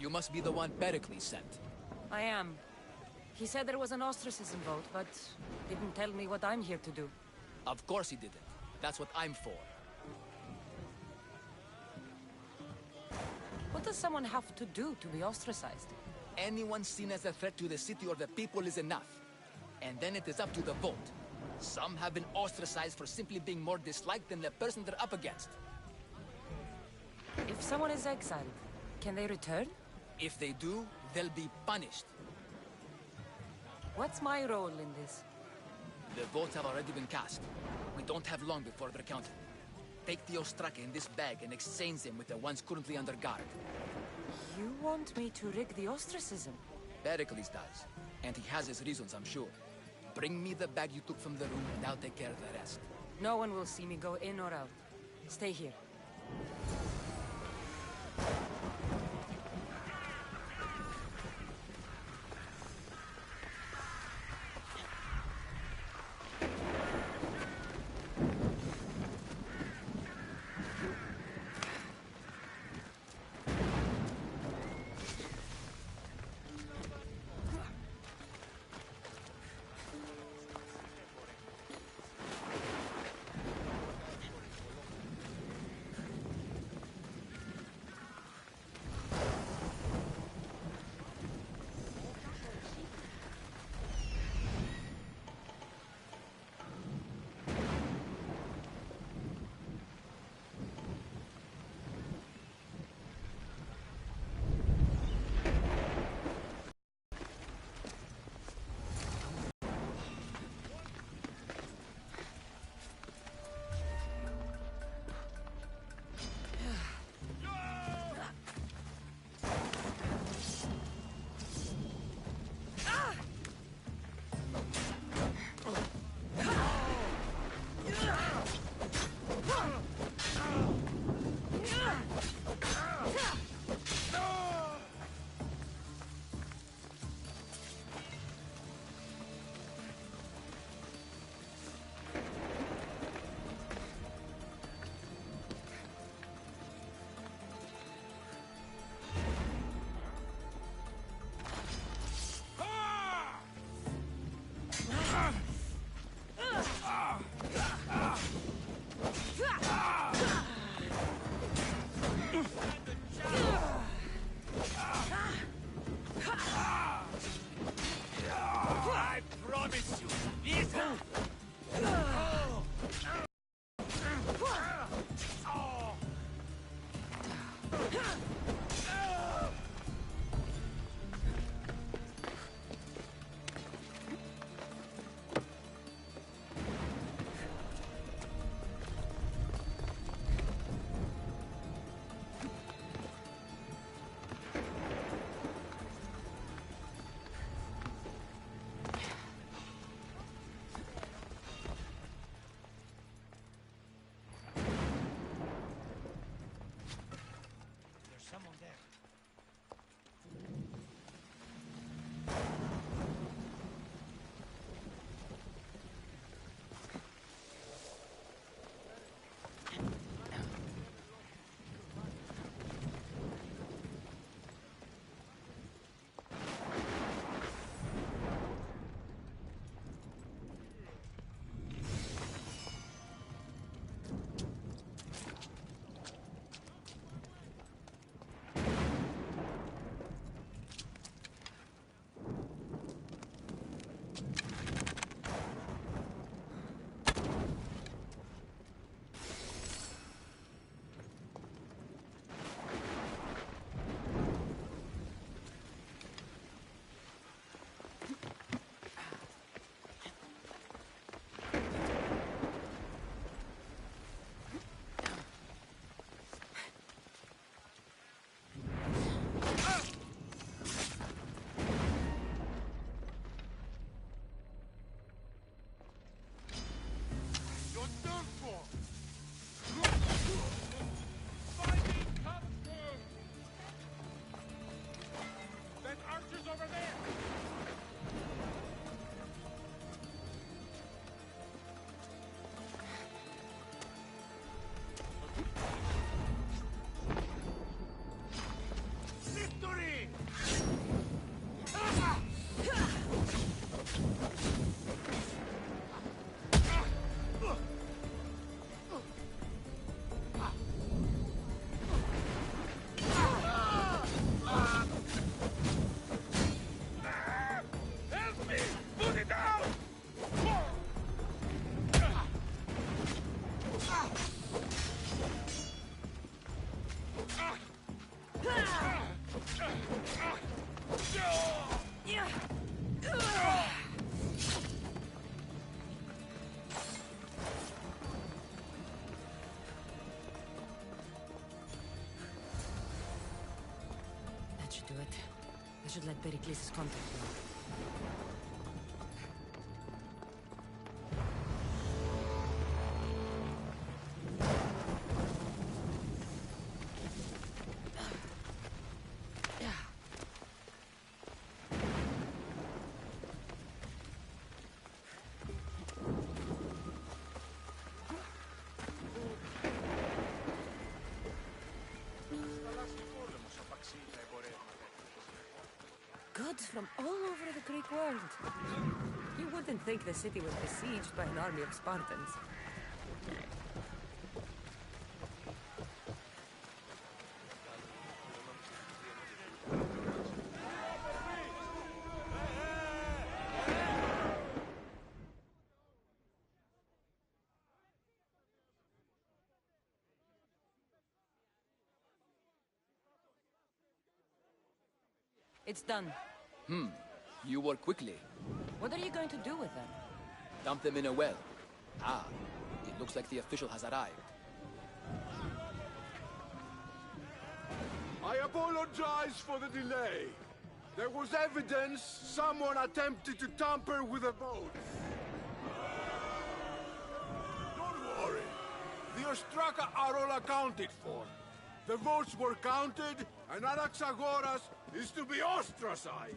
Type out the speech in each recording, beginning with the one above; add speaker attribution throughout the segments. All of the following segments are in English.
Speaker 1: You must be the one Pericles sent.
Speaker 2: I am. He said there was an ostracism vote, but didn't tell me what I'm here to do.
Speaker 1: Of course he didn't. That's what I'm for.
Speaker 2: What does someone have to do to be ostracized?
Speaker 1: Anyone seen as a threat to the city or the people is enough. And then it is up to the vote. Some have been ostracized for simply being more disliked than the person they're up against.
Speaker 2: If someone is exiled, can they return?
Speaker 1: If they do, they'll be punished.
Speaker 2: What's my role in this?
Speaker 1: The votes have already been cast. We don't have long before they're counted. Take the Ostraka in this bag and exchange them with the ones currently under guard.
Speaker 2: You want me to rig the ostracism?
Speaker 1: Pericles does. And he has his reasons, I'm sure. Bring me the bag you took from the room and I'll take care of the rest.
Speaker 2: No one will see me go in or out. Stay here. to it. I should let Pericles' contact know. Goods from all over the Greek world. You wouldn't think the city was besieged by an army of Spartans. It's done.
Speaker 1: You work quickly.
Speaker 2: What are you going to do with them?
Speaker 1: Dump them in a well. Ah, it looks like the official has arrived.
Speaker 3: I apologize for the delay. There was evidence someone attempted to tamper with the votes. Don't worry. The Ostraka are all accounted for. The votes were counted, and Anaxagoras is to be ostracized.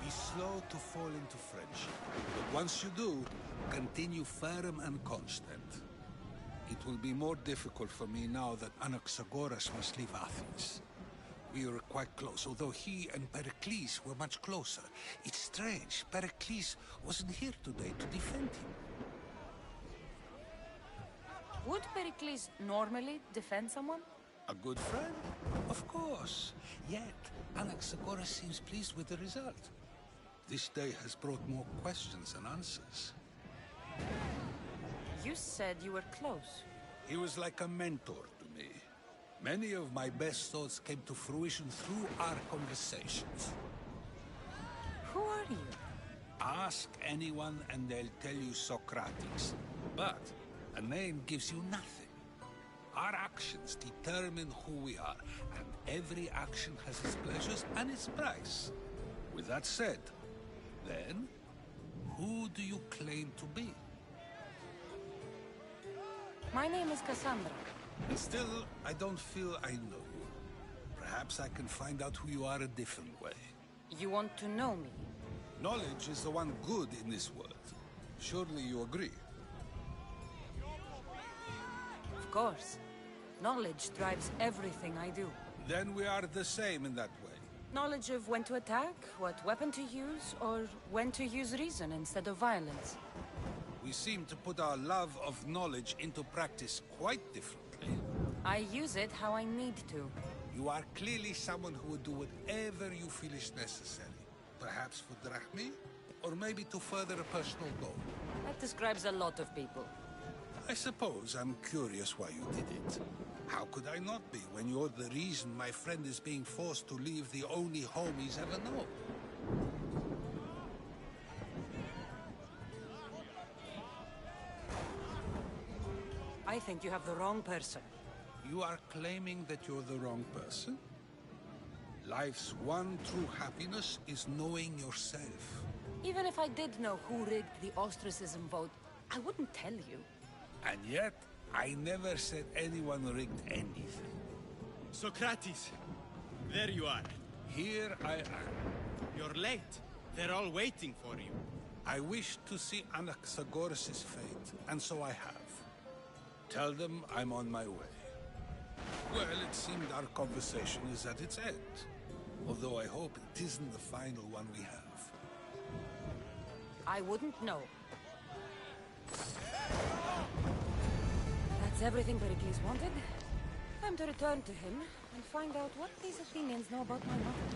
Speaker 4: Be slow to fall into friendship. But once you do, continue firm and constant. It will be more difficult for me now that Anaxagoras must leave Athens. We were quite close, although he and Pericles were much closer. It's strange, Pericles wasn't here today to defend him.
Speaker 2: Would Pericles normally defend someone?
Speaker 4: A good friend? Of course. Yet, Anaxagoras seems pleased with the result. This day has brought more questions than answers.
Speaker 2: You said you were close.
Speaker 4: He was like a mentor to me. Many of my best thoughts came to fruition through our conversations.
Speaker 2: Who are you?
Speaker 4: Ask anyone and they'll tell you Socrates. But a name gives you nothing. Our actions determine who we are, and every action has its pleasures and its price. With that said, then, who do you claim to be?
Speaker 2: My name is Cassandra.
Speaker 4: And still, I don't feel I know you. Perhaps I can find out who you are a different way.
Speaker 2: You want to know me?
Speaker 4: Knowledge is the one good in this world. Surely you agree?
Speaker 2: Of course. Knowledge drives everything I do.
Speaker 4: Then we are the same in that way.
Speaker 2: Knowledge of when to attack, what weapon to use, or when to use reason instead of violence.
Speaker 4: We seem to put our love of knowledge into practice quite differently.
Speaker 2: I use it how I need to.
Speaker 4: You are clearly someone who would do whatever you feel is necessary. Perhaps for drachmae, or maybe to further a personal goal.
Speaker 2: That describes a lot of people.
Speaker 4: I suppose I'm curious why you did it. How could I not be when you're the reason my friend is being forced to leave the only home he's ever known?
Speaker 2: I think you have the wrong person.
Speaker 4: You are claiming that you're the wrong person? Life's one true happiness is knowing yourself.
Speaker 2: Even if I did know who rigged the ostracism vote, I wouldn't tell you.
Speaker 4: And yet, I never said anyone rigged anything.
Speaker 5: Socrates, there you are.
Speaker 4: Here I am.
Speaker 5: You're late. They're all waiting for you.
Speaker 4: I wish to see Anaxagoras' fate, and so I have. Tell them I'm on my way. Well, it seemed our conversation is at its end. Although I hope it isn't the final one we have.
Speaker 2: I wouldn't know. That's everything Pericles wanted. Time to return to him and find out what these Athenians know about my mother.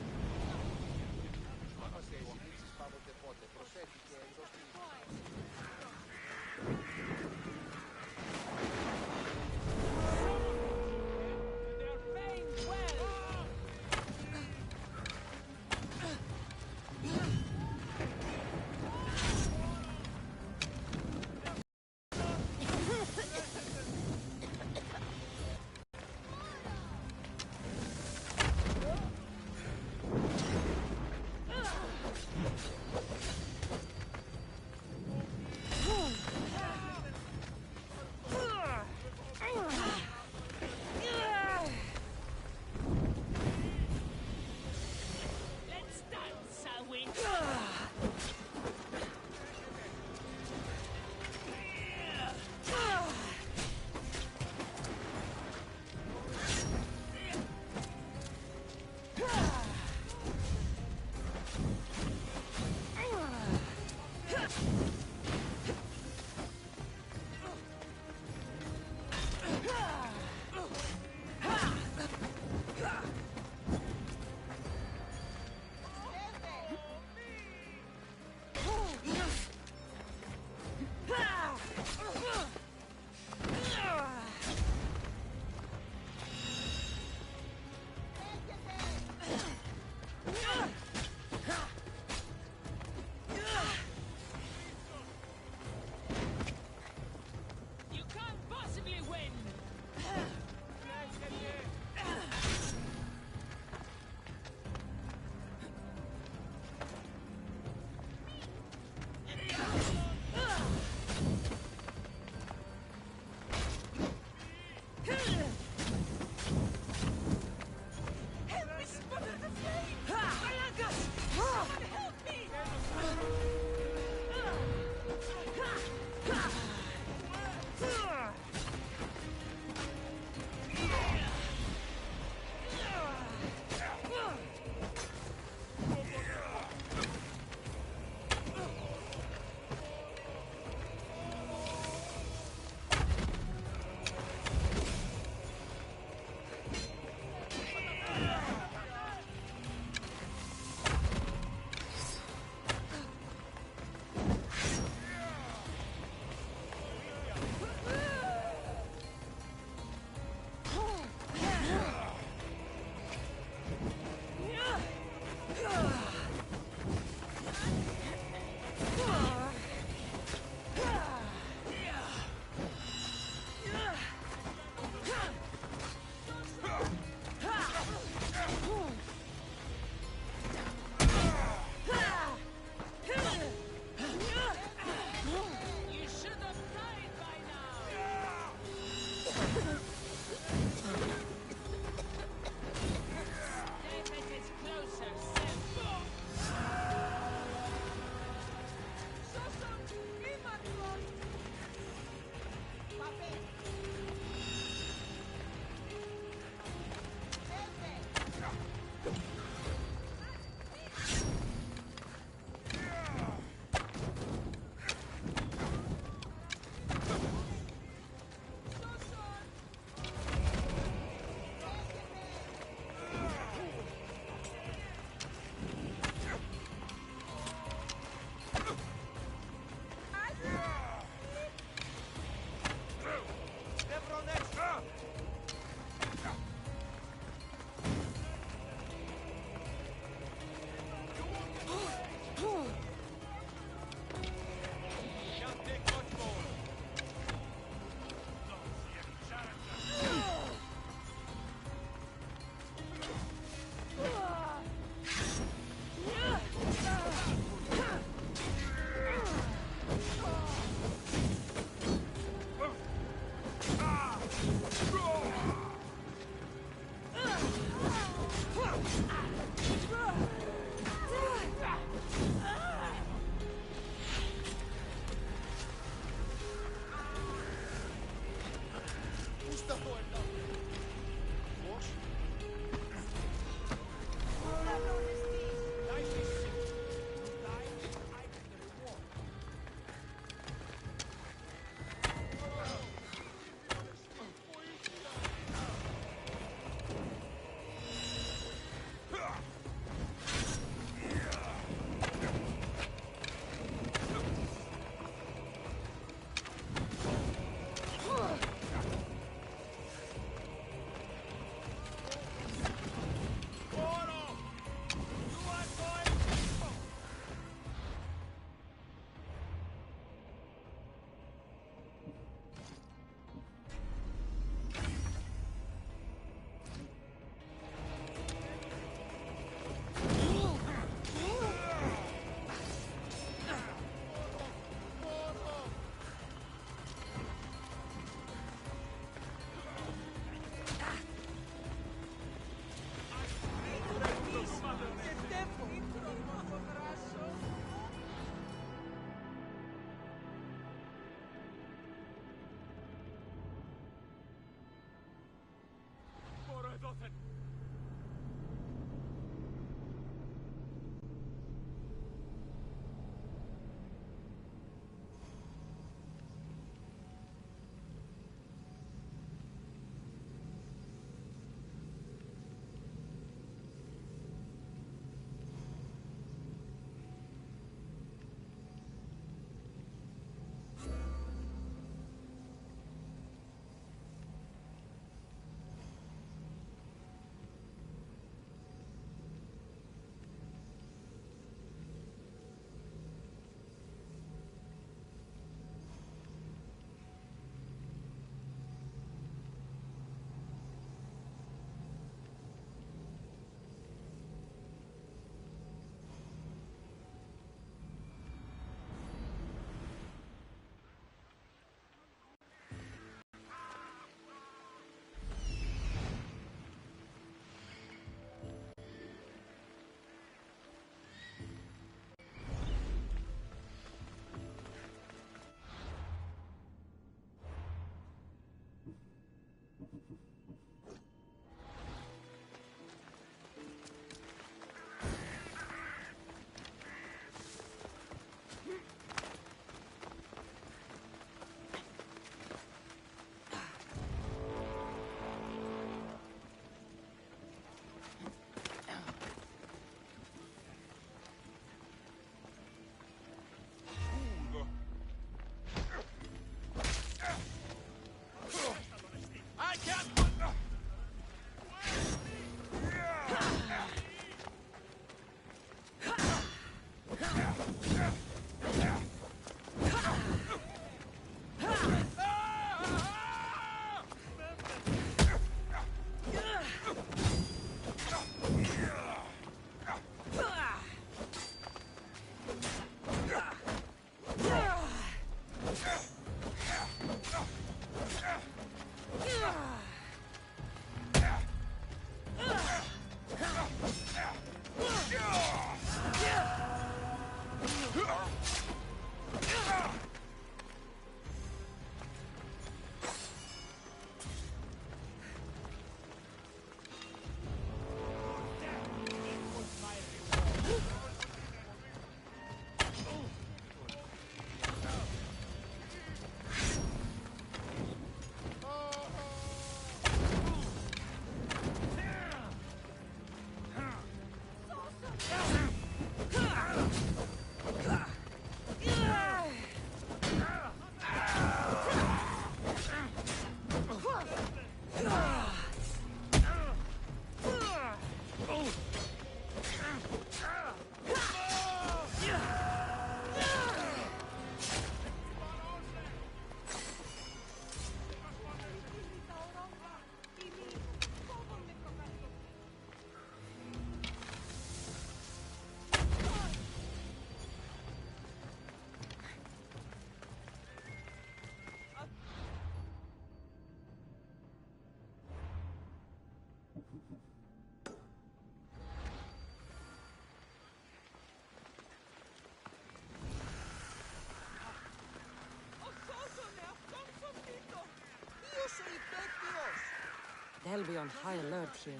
Speaker 2: They'll be on high alert here.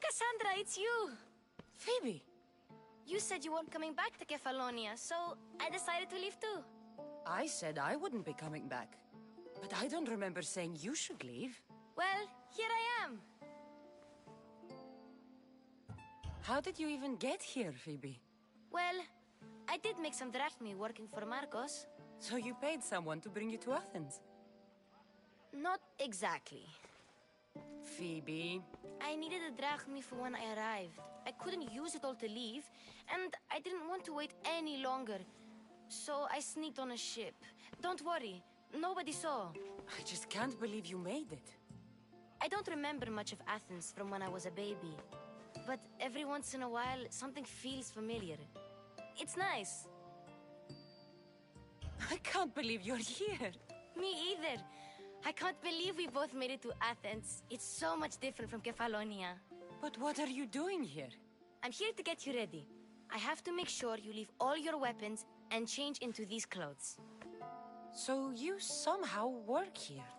Speaker 6: Cassandra, it's you!
Speaker 2: Phoebe!
Speaker 6: You said you weren't coming back to Kefalonia, so I decided to leave too.
Speaker 2: I said I wouldn't be coming back. But I don't remember saying you should leave.
Speaker 6: Well, here I am.
Speaker 2: How did you even get here, Phoebe?
Speaker 6: Well, I did make some drachmi working for Marcos.
Speaker 2: So you paid someone to bring you to Athens?
Speaker 6: Not exactly.
Speaker 2: Phoebe...
Speaker 6: I needed a drachmi for when I arrived. I couldn't use it all to leave, and I didn't want to wait any longer. So I sneaked on a ship. Don't worry, nobody saw.
Speaker 2: I just can't believe you made it.
Speaker 6: I don't remember much of Athens from when I was a baby. But every once in a while, something feels familiar. It's nice.
Speaker 2: I can't believe you're here.
Speaker 6: Me either. I can't believe we both made it to Athens. It's so much different from Kefalonia.
Speaker 2: But what are you doing here?
Speaker 6: I'm here to get you ready. I have to make sure you leave all your weapons and change into these clothes.
Speaker 2: So you somehow work here?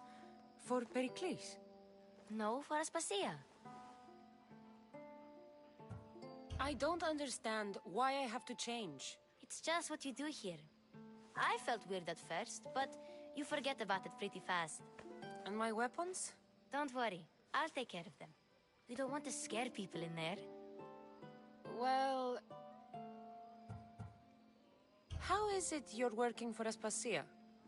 Speaker 2: For Pericles?
Speaker 6: No, for Aspasia.
Speaker 2: I don't understand why I have to change.
Speaker 6: It's just what you do here. I felt weird at first, but you forget about it pretty fast.
Speaker 2: And my weapons?
Speaker 6: Don't worry, I'll take care of them. We don't want to scare people in there.
Speaker 2: Well... How is it you're working for Aspasia?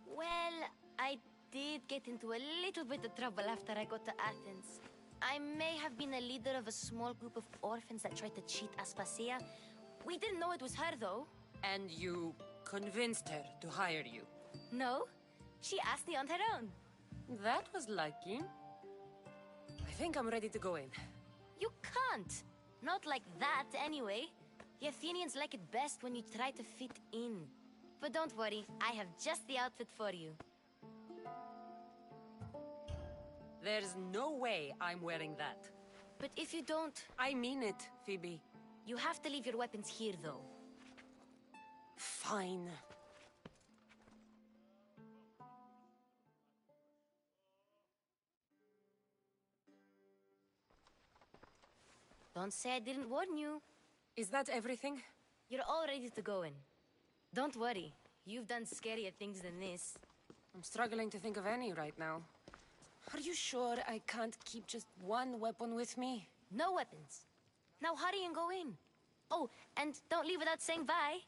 Speaker 6: Well, I did get into a little bit of trouble after I got to Athens. I may have been a leader of a small group of orphans that tried to cheat Aspasia. We didn't know it was her, though.
Speaker 2: And you convinced her to hire you?
Speaker 6: No, she asked me on her own.
Speaker 2: That was lucky. I think I'm ready to go in.
Speaker 6: You can't. Not like that, anyway. The Athenians like it best when you try to fit in. But don't worry, I have just the outfit for you.
Speaker 2: There's no way I'm wearing that.
Speaker 6: But if you don't,
Speaker 2: I mean it, Phoebe.
Speaker 6: you have to leave your weapons here, though.
Speaker 2: Fine.
Speaker 6: Don't say I didn't warn you.
Speaker 2: Is that everything?
Speaker 6: You're all ready to go in. Don't worry, you've done scarier things than this.
Speaker 2: I'm struggling to think of any right now. Are you sure I can't keep just one weapon with me?
Speaker 6: No weapons. Now hurry and go in. Oh, and don't leave without saying bye.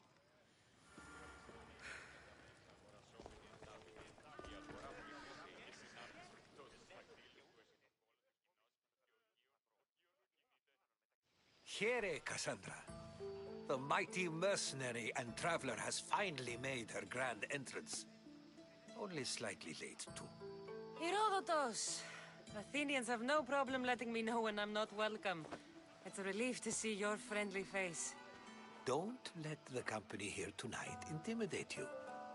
Speaker 4: Here, Cassandra. The mighty mercenary and traveler has finally made her grand entrance. Only slightly late, too.
Speaker 2: Herodotus! Athenians have no problem letting me know when I'm not welcome. It's a relief to see your friendly face.
Speaker 4: Don't let the company here tonight intimidate you.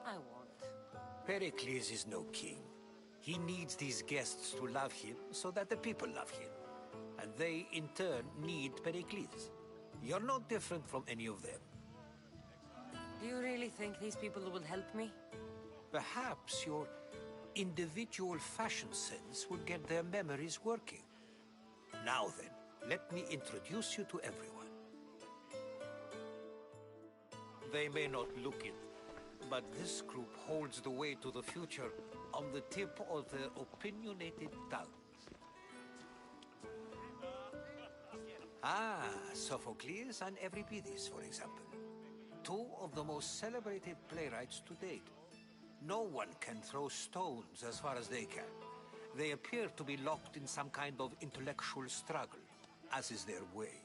Speaker 2: I won't.
Speaker 4: Pericles is no king. He needs these guests to love him so that the people love him. And they, in turn, need Pericles. You're no different from any of them.
Speaker 2: Do you really think these people will help me?
Speaker 4: Perhaps your individual fashion sense will get their memories working. Now then, let me introduce you to everyone. They may not look it, but this group holds the way to the future on the tip of their opinionated tongues. Ah, Sophocles and Euripides, for example. Two of the most celebrated playwrights to date. No one can throw stones as far as they can. They appear to be locked in some kind of intellectual struggle, as is their way.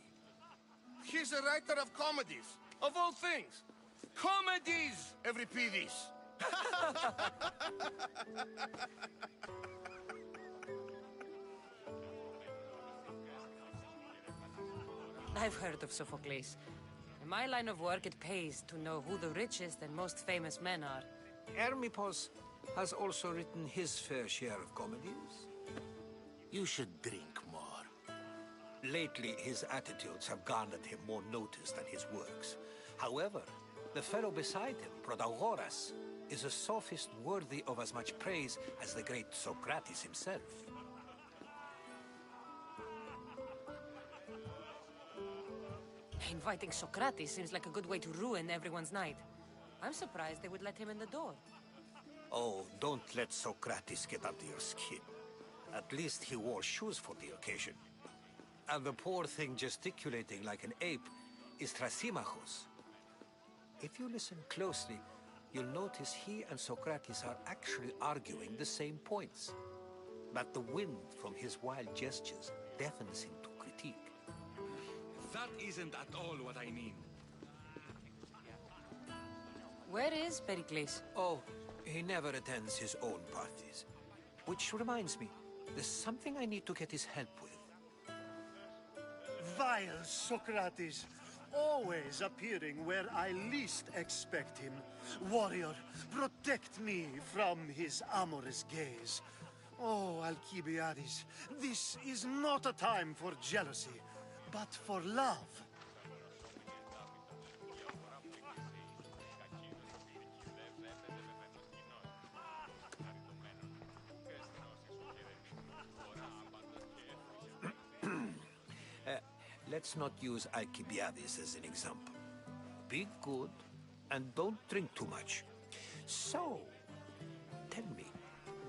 Speaker 3: He's a writer of comedies, of all things. Comedies, Euripides.
Speaker 2: I've heard of Sophocles. In my line of work, it pays to know who the richest and most famous men are.
Speaker 4: Hermippos has also written his fair share of comedies.
Speaker 3: You should drink more.
Speaker 4: Lately, his attitudes have garnered him more notice than his works. However, the fellow beside him, Protagoras, is a sophist worthy of as much praise as the great Socrates himself.
Speaker 2: Inviting Socrates seems like a good way to ruin everyone's night. I'm surprised they would let him in the door.
Speaker 4: Oh, don't let Socrates get under your skin. At least he wore shoes for the occasion. And the poor thing gesticulating like an ape is Thrasymachos. If you listen closely, you'll notice he and Socrates are actually arguing the same points. But the wind from his wild gestures deafens him to critique.
Speaker 7: That isn't at all what I mean.
Speaker 2: Where is Pericles?
Speaker 4: Oh, he never attends his own parties. Which reminds me, there's something I need to get his help with.
Speaker 8: Vile Socrates, always appearing where I least expect him. Warrior, protect me from his amorous gaze. Oh, Alcibiades, this is not a time for jealousy, but for love.
Speaker 4: Let's not use Alcibiades as an example. Be good and don't drink too much. So, tell me,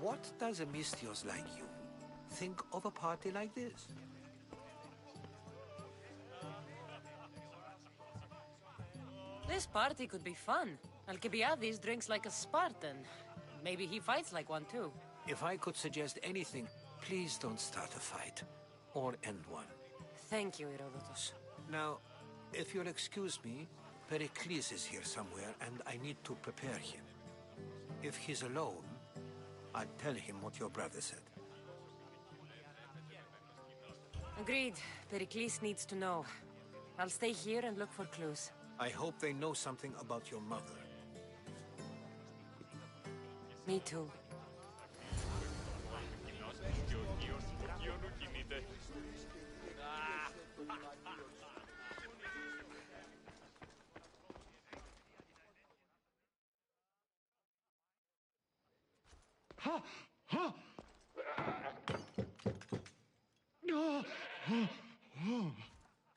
Speaker 4: what does a Mystios like you think of a party like this?
Speaker 2: This party could be fun. Alcibiades drinks like a Spartan. Maybe he fights like one too.
Speaker 4: If I could suggest anything, please don't start a fight. Or end one.
Speaker 2: Thank you, Herodotus.
Speaker 4: Now, if you'll excuse me,
Speaker 9: Pericles is here somewhere, and I need to prepare him. If he's alone, I'll tell him what your brother said.
Speaker 2: Agreed. Pericles needs to know. I'll stay here and look for clues.
Speaker 9: I hope they know something about your mother.
Speaker 2: Me too.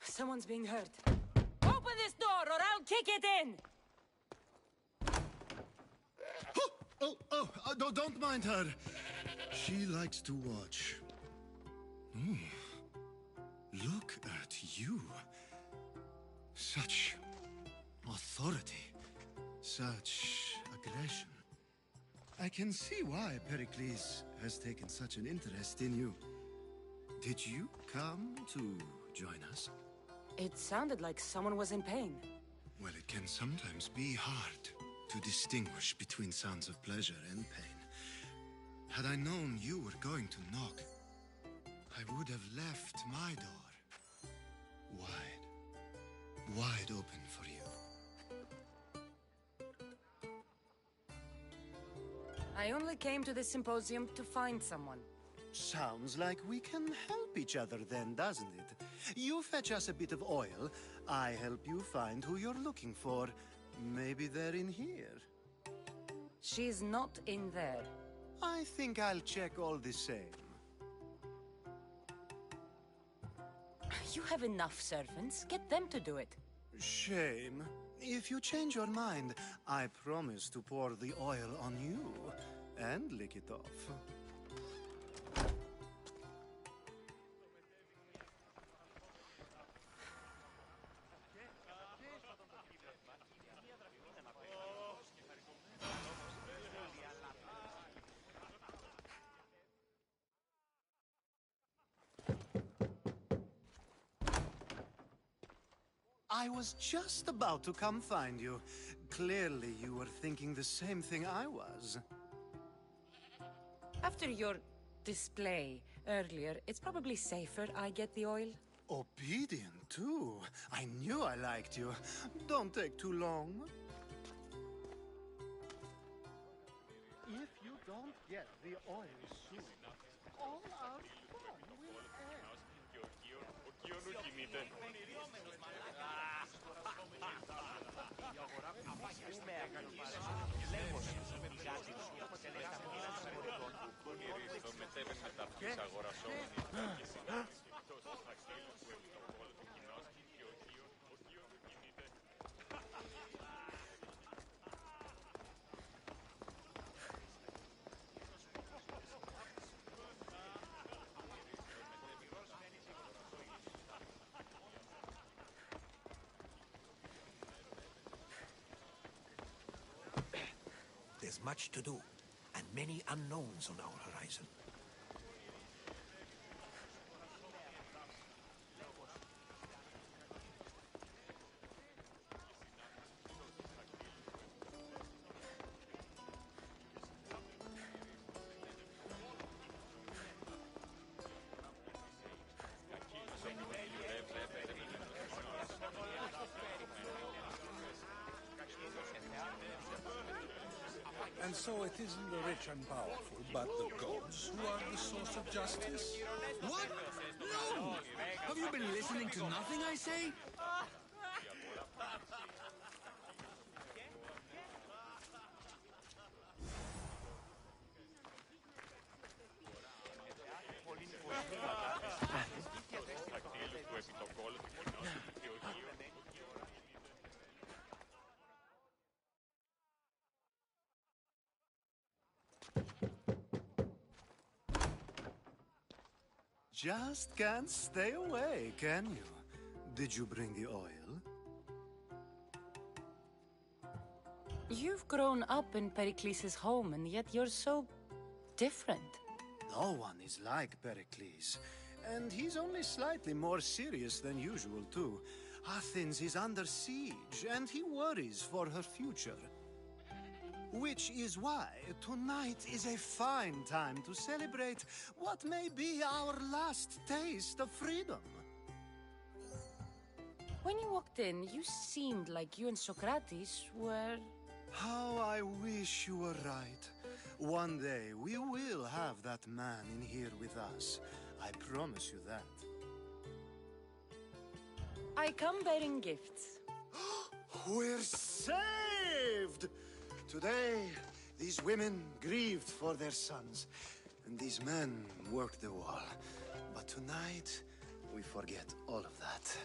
Speaker 2: Someone's being hurt. Open this door or I'll kick it in!
Speaker 8: Don't mind her. She likes to watch. Look at you. Such authority. Such aggression. I can see why Pericles has taken such an interest in you. Did you come to join us?
Speaker 2: It sounded like someone was in pain.
Speaker 8: Well, it can sometimes be hard to distinguish between sounds of pleasure and pain. Had I known you were going to knock, I would have left my door wide open for you.
Speaker 2: I only came to this symposium to find someone.
Speaker 8: Sounds like we can help each other then, doesn't it? You fetch us a bit of oil, I help you find who you're looking for. Maybe they're in here.
Speaker 2: She's not in there.
Speaker 8: I think I'll check all the same.
Speaker 2: You have enough servants. Get them to do it.
Speaker 8: Shame. If you change your mind, I promise to pour the oil on you and lick it off. I was just about to come find you. Clearly, you were thinking the same thing I was.
Speaker 2: After your display earlier, it's probably safer I get the oil.
Speaker 8: Obedient, too. I knew I liked you. Don't take too long. If you don't get the oil soon, all our fun will end.
Speaker 9: There's much to do, and many unknowns on our horizon.
Speaker 4: And so it isn't the rich and powerful, but the gods who are the source of justice?
Speaker 1: What? No! Have you been listening to nothing I say?
Speaker 8: Just can't stay away, can you? Did you bring the oil?
Speaker 2: You've grown up in Pericles' home, and yet you're so different.
Speaker 8: No one is like Pericles. And he's only slightly more serious than usual, too. Athens is under siege, and he worries for her future. Which is why tonight is a fine time to celebrate what may be our last taste of freedom.
Speaker 2: When you walked in, you seemed like you and Socrates were...
Speaker 8: How I wish you were right. One day we will have that man in here with us. I promise you that.
Speaker 2: I come bearing gifts.
Speaker 8: We're saved! Today, these women grieved for their sons, and these men worked the wall. But tonight, we forget all of that.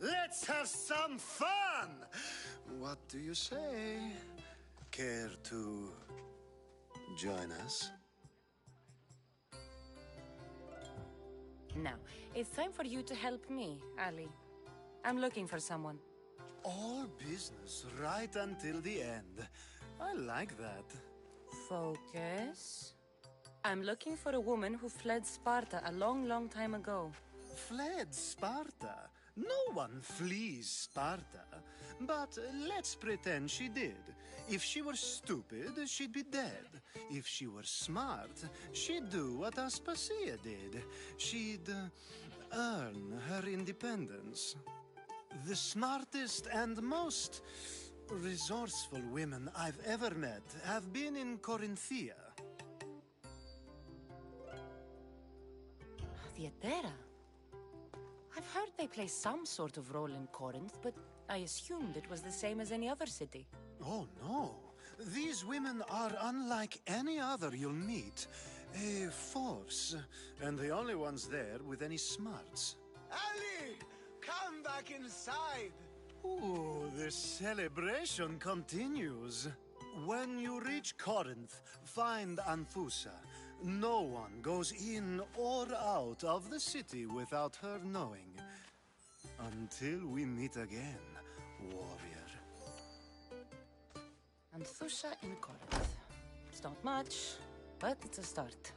Speaker 8: Let's have some fun! What do you say? Care to join us?
Speaker 2: Now, it's time for you to help me, Ali. I'm looking for someone.
Speaker 8: All business right until the end. I like that.
Speaker 2: Focus. I'm looking for a woman who fled Sparta a long, long time ago.
Speaker 8: Fled Sparta? No one flees Sparta. But let's pretend she did. If she were stupid, she'd be dead. If she were smart, she'd do what Aspasia did. She'd earn her independence. The smartest and most resourceful women I've ever met have been in Corinthia.
Speaker 2: Theatera. I've heard they play some sort of role in Corinth, but I assumed it was the same as any other city.
Speaker 8: Oh, no. These women are unlike any other you'll meet. A force, and the only ones there with any smarts.
Speaker 3: Ali! Come back inside!
Speaker 8: Ooh, the celebration continues. When you reach Corinth, find Anthusa. No one goes in or out of the city without her knowing. Until we meet again, warrior.
Speaker 2: Anthusa in Corinth. It's not much, but it's a start.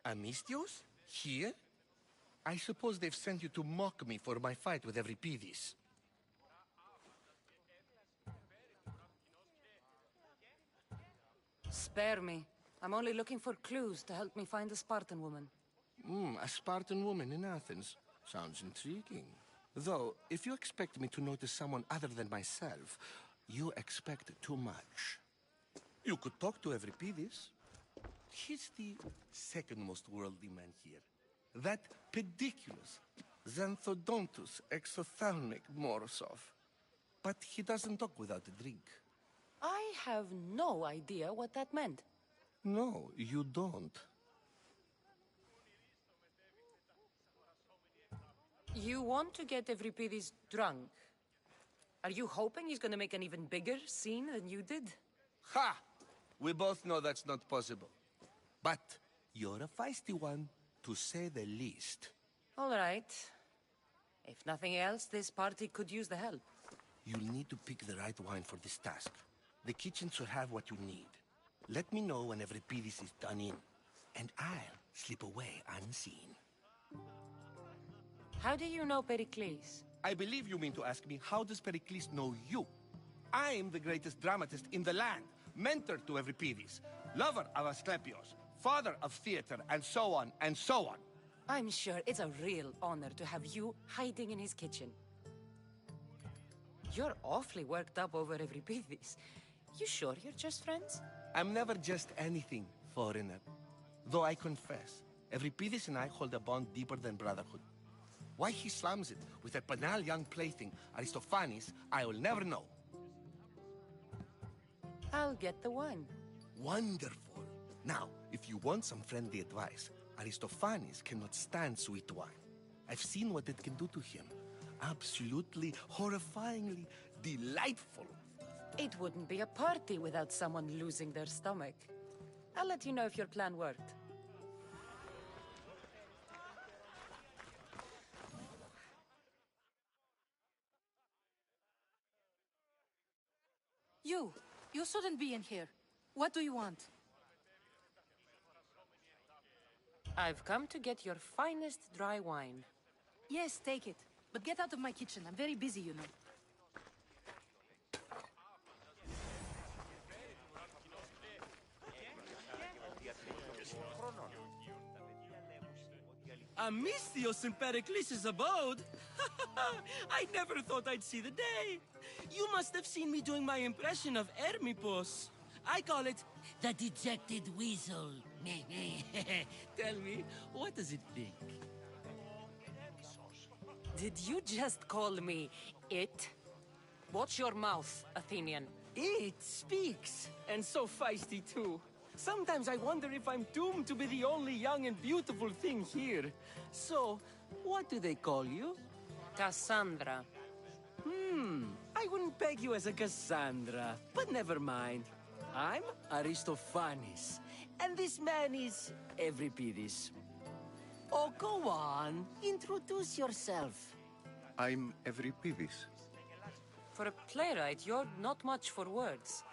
Speaker 10: Amistios? Here? I suppose they've sent you to mock me for my fight with Euripides.
Speaker 2: Spare me. I'm only looking for clues to help me find a Spartan woman.
Speaker 10: A Spartan woman in Athens. Sounds intriguing. Though, if you expect me to notice someone other than myself, you expect too much. You could talk to Euripides. He's the second most worldly man here. That pediculous, xanthodontus exophthalmic Morosov. But he doesn't talk without a drink.
Speaker 2: I have no idea what that meant.
Speaker 10: No, you don't.
Speaker 2: You want to get Euripides drunk? Are you hoping he's gonna make an even bigger scene than you did?
Speaker 10: Ha! We both know that's not possible. But you're a feisty one, to say the least.
Speaker 2: All right. If nothing else, this party could use the help.
Speaker 10: You'll need to pick the right wine for this task. The kitchen should have what you need. Let me know when Euripides is done in, and I'll slip away unseen.
Speaker 2: How do you know Pericles?
Speaker 10: I believe you mean to ask me, how does Pericles know you? I'm the greatest dramatist in the land, mentor to Euripides, lover of Asclepios, father of theater, and so on, and so on.
Speaker 2: I'm sure it's a real honor to have you hiding in his kitchen. You're awfully worked up over Euripides. You sure you're just friends?
Speaker 10: I'm never just anything, foreigner. Though I confess, Euripides and I hold a bond deeper than brotherhood. Why he slams it with a banal young plaything, Aristophanes, I will never know.
Speaker 2: I'll get the wine.
Speaker 10: Wonderful. Now, if you want some friendly advice, Aristophanes cannot stand sweet wine. I've seen what it can do to him. Absolutely, horrifyingly delightful.
Speaker 2: It wouldn't be a party without someone losing their stomach. I'll let you know if your plan worked.
Speaker 11: You shouldn't be in here. What do you want?
Speaker 2: I've come to get your finest dry wine.
Speaker 11: Yes, take it. But get out of my kitchen. I'm very busy, you know.
Speaker 12: Amistios in Pericles' abode? I never thought I'd see the day. You must have seen me doing my impression of Hermipos. I call it the dejected weasel. Tell me, what does it think?
Speaker 2: Did you just call me it? Watch your mouth, Athenian.
Speaker 12: It speaks, and so feisty too. Sometimes I wonder if I'm doomed to be the only young and beautiful thing here. So, what do they call you?
Speaker 2: Cassandra.
Speaker 12: I wouldn't peg you as a Cassandra, but never mind. I'm Aristophanes, and this man is Euripides. Oh, go on. Introduce yourself.
Speaker 13: I'm Euripides.
Speaker 2: For a playwright, you're not much for words.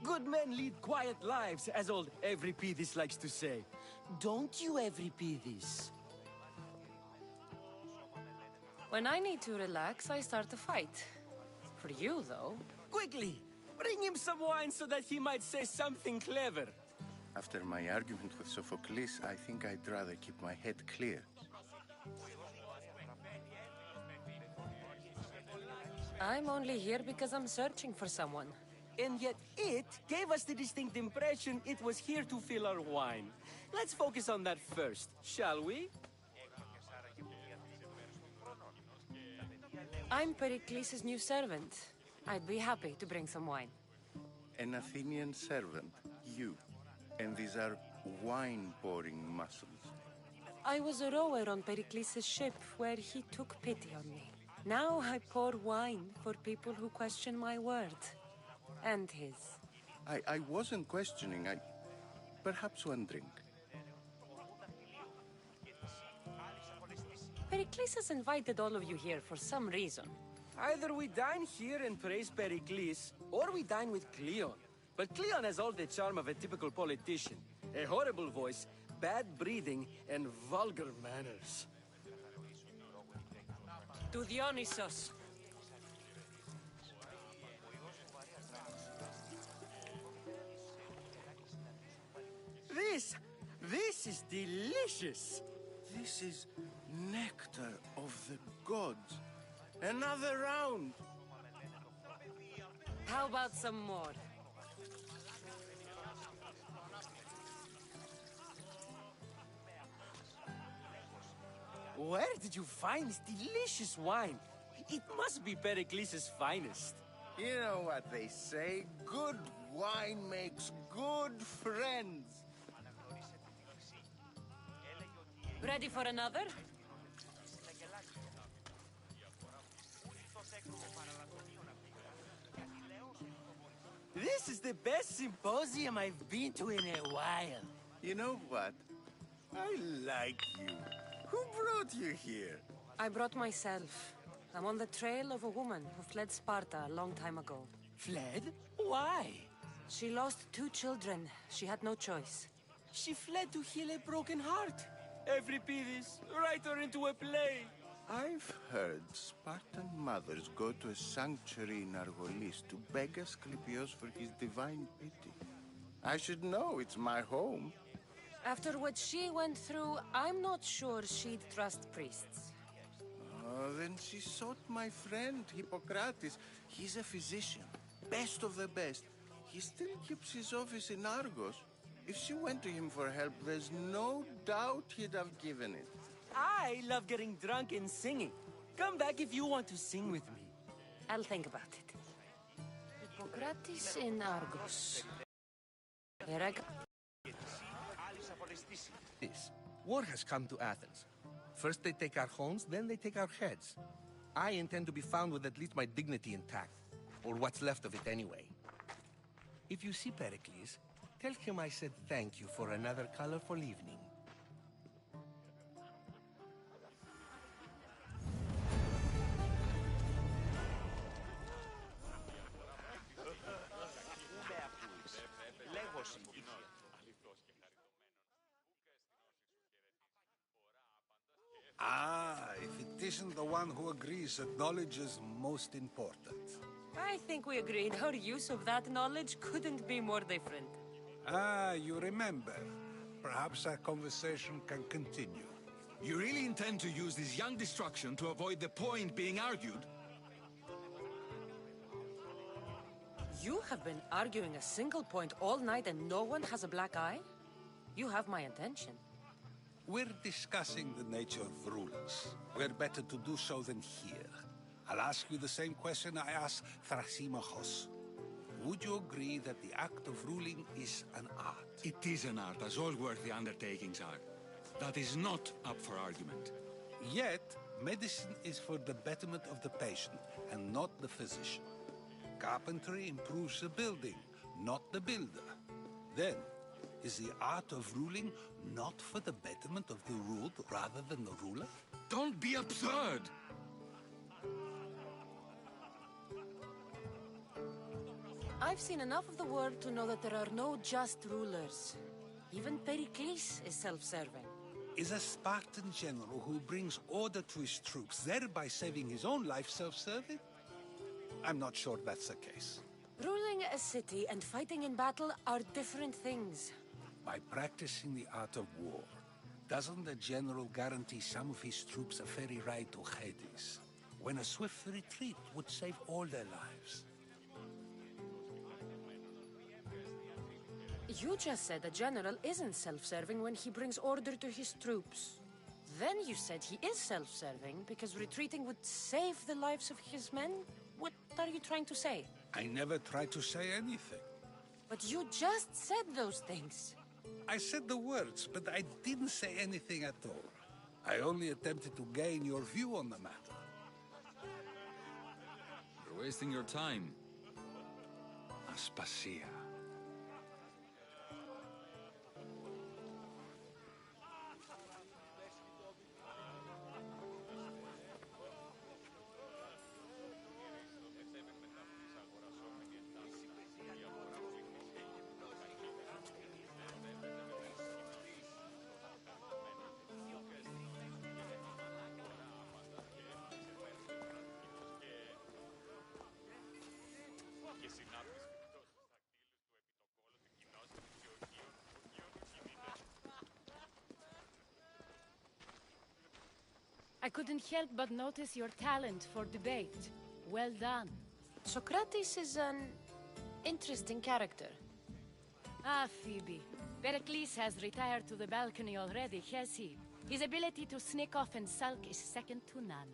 Speaker 12: Good men lead quiet lives, as old Euripides likes to say. Don't you, Euripides?
Speaker 2: When I need to relax, I start a fight. For you, though...
Speaker 12: Quickly! Bring him some wine so that he might say something clever.
Speaker 13: After my argument with Sophocles, I think I'd rather keep my head clear.
Speaker 2: I'm only here because I'm searching for someone.
Speaker 12: And yet it gave us the distinct impression it was here to fill our wine. Let's focus on that first, shall we?
Speaker 2: I'm Pericles' new servant. I'd be happy to bring some wine.
Speaker 13: An Athenian servant, you. And these are wine-pouring muscles.
Speaker 2: I was a rower on Pericles' ship where he took pity on me. Now I pour wine for people who question my word. And his.
Speaker 13: I wasn't questioning. Perhaps one drink.
Speaker 2: Pericles has invited all of you here for some reason.
Speaker 12: Either we dine here and praise Pericles, or we dine with Cleon. But Cleon has all the charm of a typical politician. A horrible voice, bad breeding, and vulgar manners.
Speaker 2: To Dionysos.
Speaker 12: This is delicious.
Speaker 13: This is nectar of the gods. Another round.
Speaker 2: How about some more?
Speaker 12: Where did you find this delicious wine? It must be Pericles' finest.
Speaker 13: You know what they say, good wine makes good friends.
Speaker 2: Ready for another?
Speaker 12: This is the best symposium I've been to in a while.
Speaker 13: You know what? I like you. Who brought you here?
Speaker 2: I brought myself. I'm on the trail of a woman who fled Sparta a long time ago.
Speaker 12: Fled? Why?
Speaker 2: She lost 2 children. She had no choice.
Speaker 12: She fled to heal a broken heart. Euripides, write her into a play.
Speaker 13: I've heard Spartan mothers go to a sanctuary in Argolis to beg Asclepios for his divine pity. I should know, it's my home.
Speaker 2: After what she went through, I'm not sure she'd trust priests.
Speaker 13: Oh, then she sought my friend, Hippocrates. He's a physician, best of the best. He still keeps his office in Argos. If she went to him for help, there's no doubt he'd have given it.
Speaker 12: I love getting drunk and singing. Come back if you want to sing with me.
Speaker 2: I'll think about it. Hippocrates in Argos. Here I go.
Speaker 10: This. War has come to Athens. First they take our homes, then they take our heads. I intend to be found with at least my dignity intact. Or what's left of it anyway. If you see Pericles, tell him I said thank you for another colorful evening.
Speaker 4: isn't the one who agrees that knowledge is most important.
Speaker 2: I think we agreed our use of that knowledge couldn't be more different.
Speaker 4: Ah, you remember. Perhaps our conversation can continue.
Speaker 7: You really intend to use this young destruction to avoid the point being argued?
Speaker 2: You have been arguing a single point all night and no one has a black eye? You have my attention.
Speaker 4: We're discussing the nature of rulers. Where better to do so than here? I'll ask you the same question I asked Thrasimachos. Would you agree that the act of ruling is an art?
Speaker 7: It is an art, as all worthy undertakings are. That is not up for argument.
Speaker 4: Yet, medicine is for the betterment of the patient, and not the physician. Carpentry improves the building, not the builder. Then, is the art of ruling not for the betterment of the ruled rather than the ruler?
Speaker 7: Don't be absurd!
Speaker 2: I've seen enough of the world to know that there are no just rulers. Even Pericles is self-serving.
Speaker 4: Is a Spartan general who brings order to his troops, thereby saving his own life, self-serving? I'm not sure that's the case.
Speaker 2: Ruling a city and fighting in battle are different things.
Speaker 4: By practicing the art of war, doesn't the general guarantee some of his troops a ferry ride to Hades, when a swift retreat would save all their lives?
Speaker 2: You just said a general isn't self-serving when he brings order to his troops. Then you said he is self-serving because retreating would save the lives of his men? What are you trying to say?
Speaker 4: I never tried to say anything.
Speaker 2: But you just said those things.
Speaker 4: I said the words, but I didn't say anything at all. I only attempted to gain your view on the matter.
Speaker 7: You're wasting your time. Aspasia.
Speaker 11: I couldn't help but notice your talent for debate. Well done.
Speaker 2: Socrates is an interesting character.
Speaker 11: Ah, Phoebe. Pericles has retired to the balcony already, has he? His ability to sneak off and sulk is second to none.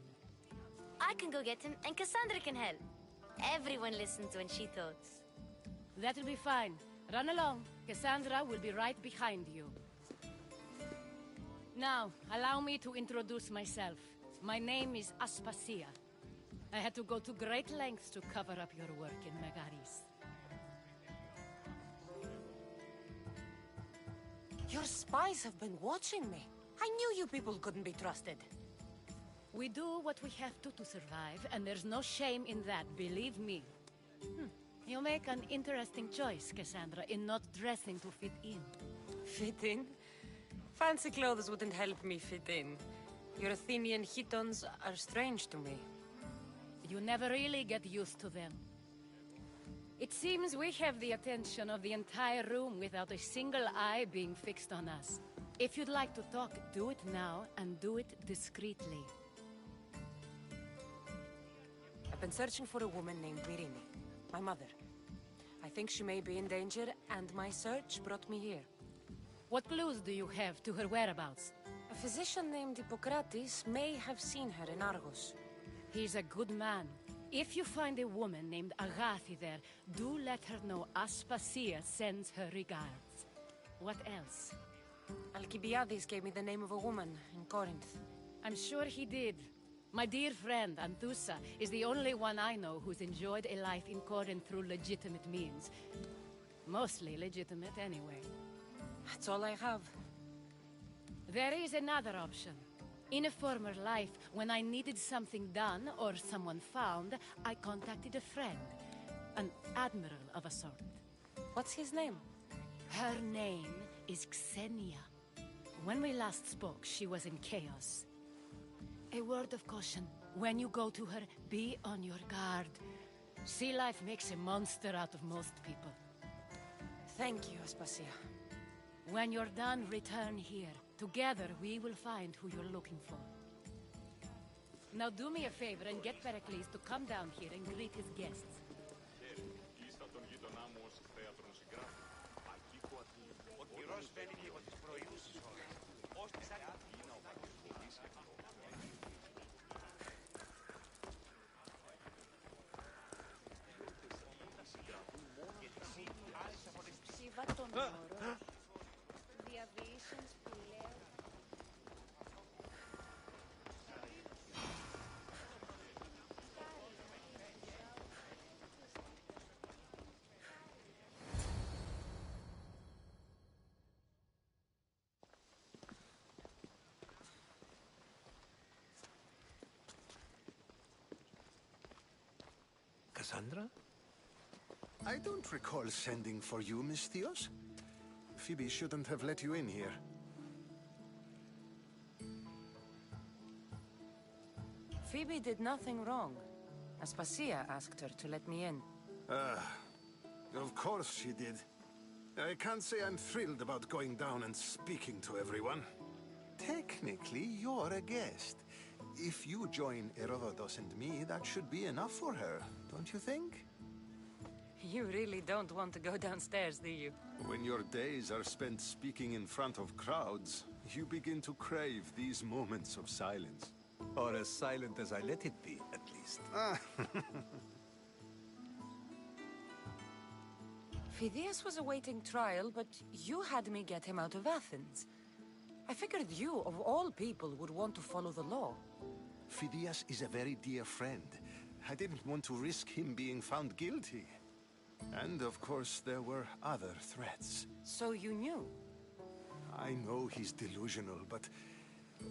Speaker 6: I can go get him, and Cassandra can help. Everyone listens when she talks.
Speaker 11: That'll be fine. Run along. Cassandra will be right behind you. Now, allow me to introduce myself. My name is Aspasia. I had to go to great lengths to cover up your work in Megaris.
Speaker 2: Your spies have been watching me. I knew you people couldn't be trusted.
Speaker 11: We do what we have to survive, and there's no shame in that, believe me. You make an interesting choice, Cassandra, in not dressing to fit in.
Speaker 2: Fit in? Fancy clothes wouldn't help me fit in. Your Athenian chitons are strange to me.
Speaker 11: You never really get used to them. It seems we have the attention of the entire room without a single eye being fixed on us. If you'd like to talk, do it now, and do it discreetly.
Speaker 2: I've been searching for a woman named Myrine, my mother. I think she may be in danger, and my search brought me here.
Speaker 11: What clues do you have to her whereabouts?
Speaker 2: A physician named Hippocrates may have seen her in Argos.
Speaker 11: He's a good man. If you find a woman named Agathi there, do let her know Aspasia sends her regards. What else?
Speaker 2: Alcibiades gave me the name of a woman in Corinth.
Speaker 11: I'm sure he did. My dear friend, Anthusa, is the only one I know who's enjoyed a life in Corinth through legitimate means. Mostly legitimate, anyway.
Speaker 2: That's all I have.
Speaker 11: There is another option. In a former life, when I needed something done or someone found, I contacted a friend. An admiral of a sort.
Speaker 2: What's his name?
Speaker 11: Her name is Xenia. When we last spoke, she was in chaos. A word of caution. When you go to her, be on your guard. Sea life makes a monster out of most people.
Speaker 2: Thank you, Aspasia.
Speaker 11: When you're done, return here. Together, we will find who you're looking for. Now do me a favor and get Pericles to come down here and greet his guests.
Speaker 9: Cassandra?
Speaker 14: I don't recall sending for you, Miss Theos. Phoebe shouldn't have let you in here.
Speaker 2: Phoebe did nothing wrong. Aspasia asked her to let me in.
Speaker 14: Of course she did. I can't say I'm thrilled about going down and speaking to everyone. Technically, you're a guest. If you join Herodotus and me, that should be enough for her, don't you think?
Speaker 2: You really don't want to go downstairs, do you?
Speaker 14: When your days are spent speaking in front of crowds, you begin to crave these moments of silence.
Speaker 9: Or as silent as I let it be, at least.
Speaker 2: Phidias was awaiting trial, but you had me get him out of Athens. I figured you, of all people, would want to follow the law.
Speaker 14: Phidias is a very dear friend. I didn't want to risk him being found guilty. And, of course, there were other threats.
Speaker 2: So you knew?
Speaker 14: I know he's delusional, but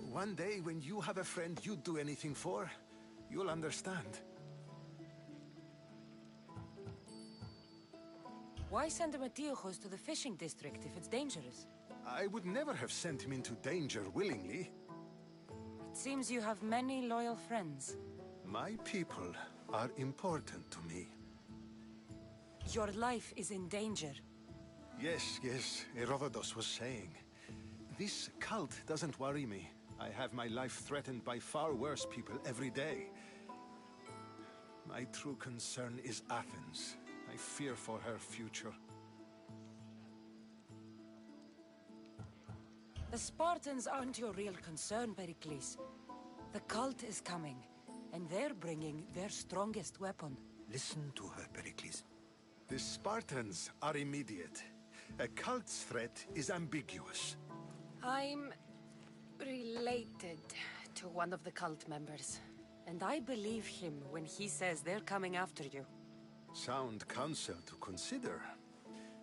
Speaker 14: one day when you have a friend you'd do anything for, you'll understand.
Speaker 2: Why send Emetiochos to the fishing district if it's dangerous?
Speaker 14: I would never have sent him into danger willingly.
Speaker 2: It seems you have many loyal friends.
Speaker 14: My people are important to me.
Speaker 2: Your life is in danger.
Speaker 14: Yes, Herodotus was saying. This cult doesn't worry me. I have my life threatened by far worse people every day. My true concern is Athens. I fear for her future.
Speaker 2: The Spartans aren't your real concern, Pericles. The cult is coming, and they're bringing their strongest weapon.
Speaker 9: Listen to her, Pericles.
Speaker 14: The Spartans are immediate. A cult's threat is ambiguous.
Speaker 2: I'm related to one of the cult members, and I believe him when he says they're coming after you.
Speaker 14: Sound counsel to consider.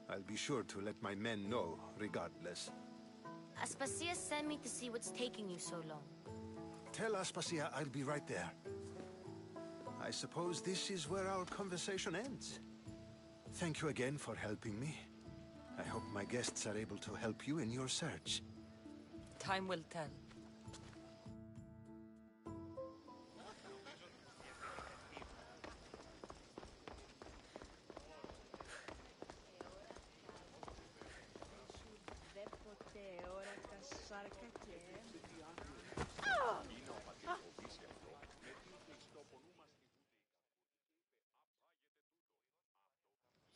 Speaker 14: I'll be sure to let my men know, regardless.
Speaker 6: Aspasia sent me to see what's taking you so long.
Speaker 14: Tell Aspasia I'll be right there. I suppose this is where our conversation ends. Thank you again for helping me. I hope my guests are able to help you in your search.
Speaker 2: Time will tell.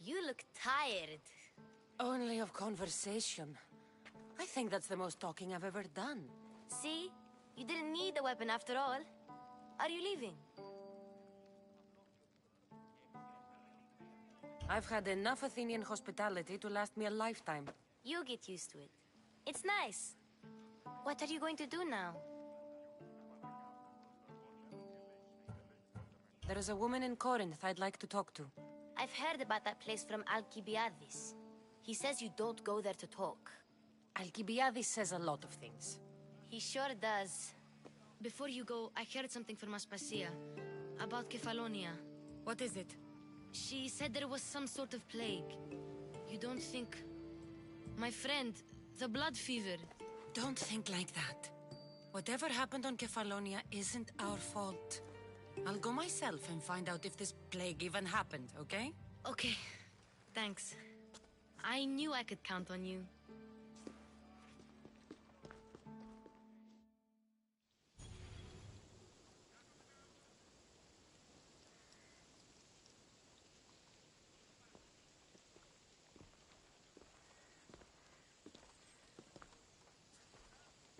Speaker 6: You look tired.
Speaker 2: Only of conversation. I think that's the most talking I've ever done.
Speaker 6: See? You didn't need the weapon after all. Are you leaving?
Speaker 2: I've had enough Athenian hospitality to last me a lifetime.
Speaker 6: You get used to it. It's nice. What are you going to do now?
Speaker 2: There is a woman in Corinth I'd like to talk to.
Speaker 6: I've heard about that place from Alcibiades. He says you don't go there to talk.
Speaker 2: Alcibiades says a lot of things.
Speaker 6: He sure does. Before you go, I heard something from Aspasia about Kefalonia.
Speaker 2: What is it?
Speaker 6: She said there was some sort of plague. You don't think... My friend, the blood fever.
Speaker 2: Don't think like that. Whatever happened on Kefalonia isn't our fault. I'll go myself and find out if this plague even happened, okay?
Speaker 6: Okay. Thanks. I knew I could count on you.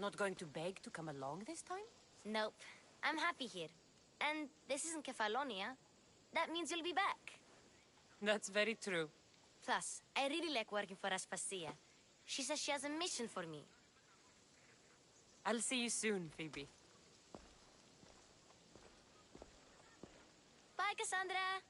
Speaker 2: Not going to beg to come along this time?
Speaker 6: Nope. I'm happy here. And this isn't Kefalonia. That means you'll be back.
Speaker 2: That's very true.
Speaker 6: Plus, I really like working for Aspasia. She says she has a mission for me.
Speaker 2: I'll see you soon, Phoebe.
Speaker 6: Bye, Cassandra!